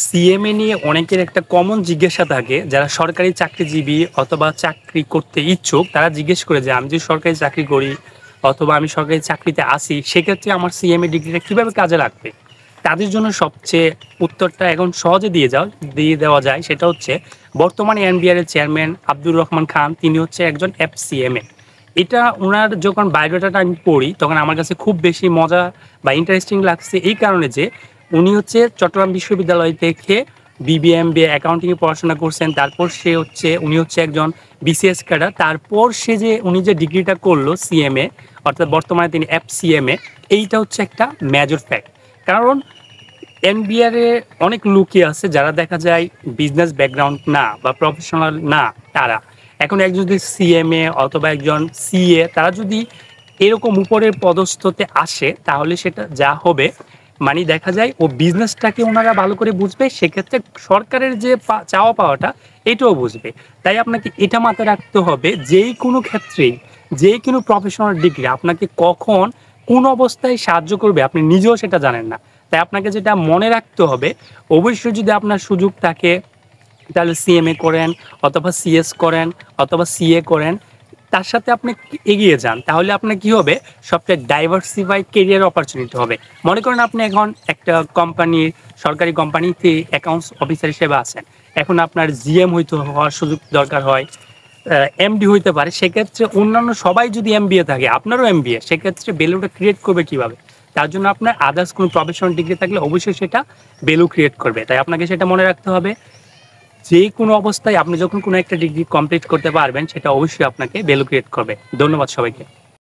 CMA নিয়ে অনেকের একটা কমন জিজ্ঞাসা থাকে, যারা সরকারি চাকরিজীবী অথবা চাকরি করতে ইচ্ছুক তারা জিজ্ঞেস করে যে আমি যদি সরকারি চাকরি করি অথবা আমি সরকারি চাকরিতে আসি, সেক্ষেত্রে আমার সিএমএ ডিগ্রিটা কিভাবে কাজে লাগবে। তাদের জন্য সবচেয়ে উত্তরটা এখন সহজে দিয়ে দেওয়া যায়, সেটা হচ্ছে বর্তমানে এনবিআর এর চেয়ারম্যান আব্দুর রহমান খান, তিনি হচ্ছে একজন এফসিএমএ। এটা ওনার যখন বায়োডাটাটা আমি পড়ি তখন আমার কাছে খুব বেশি মজা বা ইন্টারেস্টিং লাগছে, এই কারণে যে উনি হচ্ছে চট্টগ্রাম বিশ্ববিদ্যালয় থেকে বিবিএমবিএ অ্যাকাউন্টিংয়ে পড়াশোনা করছেন। তারপর উনি হচ্ছে একজন বিসিএস ক্যাডার। তারপর উনি যে ডিগ্রিটা করলো সিএমএ, অর্থাৎ বর্তমানে তিনি এফসিএমএ, এইটা হচ্ছে একটা মেজর ফ্যাক্ট। কারণ এনবিআর এ অনেক লোকই আছে যারা দেখা যায় বিজনেস ব্যাকগ্রাউন্ড না বা প্রফেশনাল না। তারা এখন একজন যদি সিএমএ অথবা একজন সিএ, তারা যদি এরকম উপরের পদস্থতে আসে তাহলে সেটা যা হবে, মানে দেখা যায় ও বিজনেসটাকে ওনারা ভালো করে বুঝবে, সেক্ষেত্রে সরকারের যে চাওয়া পাওয়াটা এটাও বুঝবে। তাই আপনাকে এটা মাথায় রাখতে হবে, যেই কোনো ক্ষেত্রেই যে কোনো প্রফেশনাল ডিগ্রি আপনাকে কখন কোন অবস্থায় সাহায্য করবে আপনি নিজেও সেটা জানেন না। তাই আপনাকে যেটা মনে রাখতে হবে, অবশ্যই যদি আপনার সুযোগ থাকে তাহলে সিএমএ করেন অথবা সিএস করেন অথবা সিএ করেন, তার সাথে আপনি এগিয়ে যান, তাহলে আপনার কি হবে, সবচেয়ে ডাইভার্সিফাই কেরিয়ার অপরচুনিটি হবে। মনে করেন আপনি এখন একটা কোম্পানির, সরকারি কোম্পানিতে অ্যাকাউন্টস অফিসার হিসেবে আছেন, এখন আপনার জিএম হওয়ার সুযোগ দরকার হয়, এমডি হইতে পারে। সেক্ষেত্রে অন্যান্য সবাই যদি এমবিএ থাকে, আপনারও এমবিএ, সেক্ষেত্রে ভ্যালুটা ক্রিয়েট করবে কিভাবে? তার জন্য আপনার আদার্স কোনো প্রফেশনাল ডিগ্রি থাকলে অবশ্যই সেটা ভ্যালু ক্রিয়েট করবে। তাই আপনাকে সেটা মনে রাখতে হবে, যে কোনো অবস্থায় আপনি যখন কোনো একটা ডিগ্রি কমপ্লিট করতে পারবেন সেটা অবশ্যই আপনাকে ভ্যালু ক্রিয়েট করবে। ধন্যবাদ সবাইকে।